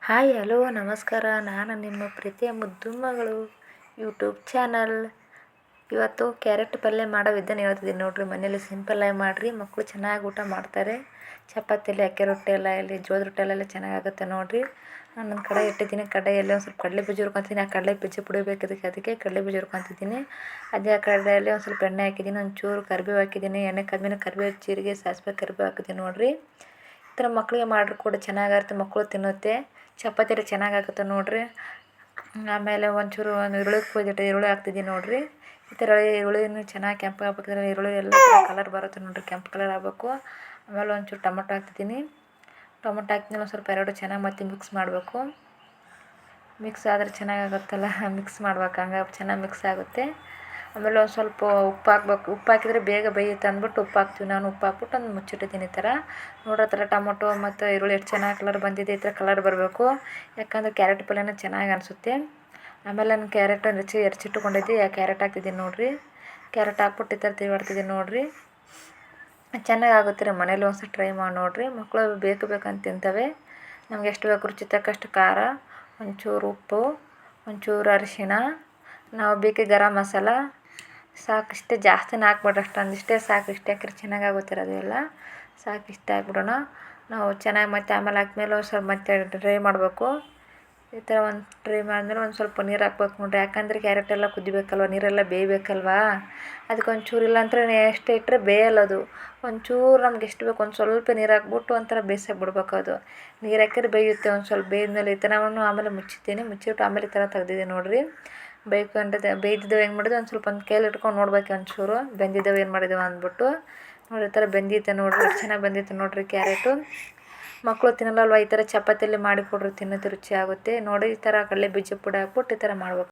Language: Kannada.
ಹಾಯ್ ಹಲೋ ನಮಸ್ಕಾರ. ನಾನು ನಿಮ್ಮ ಪ್ರೀತಿಯ ಮುದ್ದು ಮಗಳು ಯೂಟ್ಯೂಬ್ ಚಾನಲ್. ಇವತ್ತು ಕ್ಯಾರೆಟ್ ಪಲ್ಯ ಮಾಡೋ ವಿಧಾನ ಹೇಳ್ತಿದ್ದೀನಿ ನೋಡಿರಿ. ಮನೇಲಿ ಸಿಂಪಲ್ಲಾಗಿ ಮಾಡಿರಿ, ಮಕ್ಕಳು ಚೆನ್ನಾಗಿ ಊಟ ಮಾಡ್ತಾರೆ. ಚಪಾತಿಯಲ್ಲಿ ಅಕ್ಕಿ ರೊಟ್ಟಿ ಎಲ್ಲ ಇಲ್ಲಿ ಜೋಳದ ರೊಟ್ಟಿ ಎಲ್ಲ ಚೆನ್ನಾಗಾಗುತ್ತೆ ನೋಡಿರಿ. ನಾನು ಕಡಾಯಿ ಇಟ್ಟಿದ್ದೀನಿ. ಕಡಾಯಲ್ಲಿ ಒಂದು ಸ್ವಲ್ಪ ಕಡಲೆ ಬೀಜ ಹುರ್ಕೊತೀನಿ. ಆ ಕಡಲೆ ಬೀಜ ಪುಡಿಬೇಕು ಅದಕ್ಕೆ ಕಡಲೆ ಬೀಜ ಹುರ್ಕೊತಿದ್ದೀನಿ. ಅದೇ ಕಡಾಯಲ್ಲಿ ಒಂದು ಸ್ವಲ್ಪ ಎಣ್ಣೆ ಹಾಕಿದ್ದೀನಿ, ಒಂಚೂರು ಕರಿಬೇವು ಹಾಕಿದ್ದೀನಿ. ಎಣ್ಣೆ ಕಾದ್ಮೇಲೆ ಕರಿಬೇವು, ಜೀರಿಗೆ, ಸಾಸಿವೆ, ಕರಿಬೇವು ಹಾಕಿದ್ದೀನಿ ನೋಡಿರಿ. ಈ ಥರ ಮಕ್ಕಳಿಗೆ ಮಾಡಿರಿ ಕೂಡ ಚೆನ್ನಾಗಿರುತ್ತೆ, ಮಕ್ಕಳು ತಿನ್ನುತ್ತೆ. ಚಪಾತಿ ಚೆನ್ನಾಗಾಗುತ್ತೆ ನೋಡಿರಿ. ಆಮೇಲೆ ಒಂಚೂರು ಈರುಳ್ಳಿ ಕೊಯ್ದಿಟ್ಟು ಈರುಳ್ಳಿ ಹಾಕ್ತಿದ್ದೀನಿ ನೋಡಿರಿ. ಈ ಥರ ಈರುಳ್ಳಿನೂ ಚೆನ್ನಾಗಿ ಕೆಂಪು ಆಗ್ಬೇಕಂದ್ರೆ ಈರುಳ್ಳಿ ಎಲ್ಲ ಕಲರ್ ಬರುತ್ತೆ ನೋಡಿರಿ, ಕೆಂಪು ಕಲರ್ ಆಗಬೇಕು. ಆಮೇಲೆ ಒಂಚೂರು ಟೊಮೊಟೊ ಹಾಕ್ತಿದ್ದೀನಿ. ಟೊಮೊಟೊ ಹಾಕಿದ್ಮೇಲೆ ಒಂದು ಸ್ವಲ್ಪ ಎರಡು ಚೆನ್ನಾಗಿ ಮತ್ತೆ ಮಿಕ್ಸ್ ಮಾಡಬೇಕು. ಮಿಕ್ಸ್ ಆದರೆ ಚೆನ್ನಾಗಾಗುತ್ತಲ್ಲ, ಮಿಕ್ಸ್ ಮಾಡ್ಬೇಕು. ಹಂಗಾಗಿ ಚೆನ್ನಾಗಿ ಮಿಕ್ಸ್ ಆಗುತ್ತೆ. ಆಮೇಲೆ ಒಂದು ಸ್ವಲ್ಪ ಉಪ್ಪು ಹಾಕ್ಬೇಕು. ಉಪ್ಪು ಹಾಕಿದರೆ ಬೇಗ ಬೇಯುತ್ತೆ ಅಂದ್ಬಿಟ್ಟು ಉಪ್ಪು ಹಾಕ್ತೀವಿ. ನಾನು ಉಪ್ಪು ಹಾಕ್ಬಿಟ್ಟು ಒಂದು ಮುಚ್ಚಿಟ್ಟಿದ್ದೀನಿ. ಈ ಥರ ನೋಡೋ ಥರ ಟೊಮೊಟೊ ಮತ್ತು ಈರುಳ್ಳಿ ಎಷ್ಟು ಚೆನ್ನಾಗಿ ಕಲರ್ ಬಂದಿದೆ. ಈ ಥರ ಕಲರ್ ಬರಬೇಕು, ಯಾಕಂದರೆ ಕ್ಯಾರೆಟ್ ಪಲ್ಯನ ಚೆನ್ನಾಗಿ ಅನಿಸುತ್ತೆ. ಆಮೇಲೆ ನಾನು ಕ್ಯಾರೆಟ್ ಹೆಚ್ಚಿಟ್ಟುಕೊಂಡಿದ್ದೆ, ಕ್ಯಾರೆಟ್ ಹಾಕ್ತಿದ್ದೀನಿ ನೋಡಿರಿ. ಕ್ಯಾರೆಟ್ ಹಾಕ್ಬಿಟ್ಟು ಈ ಥರ ತಿರುಗಾಡ್ತಿದ್ದೀನಿ ನೋಡಿರಿ. ಚೆನ್ನಾಗಾಗುತ್ತೆ ರೀ. ಮನೇಲಿ ಒಂದು ಟ್ರೈ ಮಾಡಿ ನೋಡಿರಿ. ಮಕ್ಕಳು ಬೇಕಂತ ತಿಂತವೆ. ನಮ್ಗೆ ಎಷ್ಟು ಬೇಕು ರುಚಿ ತಕ್ಕಷ್ಟು ಖಾರ, ಒಂಚೂರು ಉಪ್ಪು, ಒಂಚೂರು ಅರಿಶಿಣ, ನಾವು ಬೇಕೇ ಗರಂ ಮಸಾಲ ಸಾಕು. ಇಷ್ಟೇ, ಜಾಸ್ತಿನೇ ಹಾಕ್ಬೇಡ್ರಿ. ಅಷ್ಟೊಂದಿಷ್ಟೇ ಸಾಕು. ಇಷ್ಟೇ ಹಾಕಿದ್ರೆ ಚೆನ್ನಾಗಾಗುತ್ತೆ ಅದೆಲ್ಲ ಸಾಕು. ಇಷ್ಟೇ ಹಾಕ್ಬಿಡೋಣ ನಾವು ಚೆನ್ನಾಗಿ. ಮತ್ತು ಆಮೇಲೆ ಹಾಕ್ಮೇಲೆ ಒಂದು ಸ್ವಲ್ಪ ಮತ್ತೆ ಡ್ರೈ ಮಾಡಬೇಕು. ಈ ಥರ ಒಂದು ಡ್ರೈ ಮಾಡಿದ್ಮೇಲೆ ಒಂದು ಸ್ವಲ್ಪ ನೀರು ಹಾಕ್ಬೇಕು ನೋಡಿರಿ. ಯಾಕಂದರೆ ಕ್ಯಾರೆಟ್ ಎಲ್ಲ ಕುದಿಬೇಕಲ್ವ, ನೀರೆಲ್ಲ ಬೇಯಬೇಕಲ್ವಾ. ಅದಕ್ಕೆ ಒಂಚೂರು ಇಲ್ಲ ಅಂದರೆ ಎಷ್ಟು ಇಟ್ಟರೆ ಬೇಯಲ್ಲ ಅದು. ಒಂಚೂರು ನಮ್ಗೆ ಎಷ್ಟು ಬೇಕು ಒಂದು ಸ್ವಲ್ಪ ನೀರು ಹಾಕ್ಬಿಟ್ಟು ಒಂಥರ ಬೇಯಿಸೋಕೆ ಬಿಡ್ಬೇಕು. ಅದು ನೀರು ಹಾಕಿದ್ರೆ ಬೇಯುತ್ತೆ. ಒಂದು ಸ್ವಲ್ಪ ಬೇಯ್ದ್ಮೇಲೆ ಈ ಥರ ನಾನು ಆಮೇಲೆ ಮುಚ್ಚಿಟ್ಟು ಆಮೇಲೆ ಈ ಥರ ತೆಗ್ದಿದ್ದೀನಿ ನೋಡಿರಿ. ಬೇಯ್ದಿದ್ದವು ಹೆಂಗೆ ಮಾಡಿದೆ, ಒಂದು ಸ್ವಲ್ಪ ಒಂದು ಕೈಯಲ್ಲಿ ಇಟ್ಕೊಂಡು ನೋಡ್ಬೇಕು ಒಂಚೂರು ಬೆಂದಿದ್ದಾವೆ ಏನು ಮಾಡಿದ್ದೇವೆ ಅಂದ್ಬಿಟ್ಟು. ನೋಡಿ ಈ ಥರ ಬೆಂದಿತ್ತು ನೋಡಿರಿ, ಎಷ್ಟು ಚೆನ್ನಾಗಿ ಬಂದಿತ್ತು ನೋಡಿರಿ ಕ್ಯಾರೆಟು. ಮಕ್ಕಳು ತಿನ್ನಲ್ಲಲ್ವ, ಈ ಥರ ಚಪಾತಿಯಲ್ಲಿ ಮಾಡಿಕೊಡ್ರಿ, ತಿನ್ನೋದು ರುಚಿ ಆಗುತ್ತೆ ನೋಡಿ. ಈ ಥರ ಕಡಲೆ ಬೀಜ ಪುಡಿ ಹಾಕ್ಬಿಟ್ಟು ಈ ಥರ ಮಾಡ್ಬೇಕು.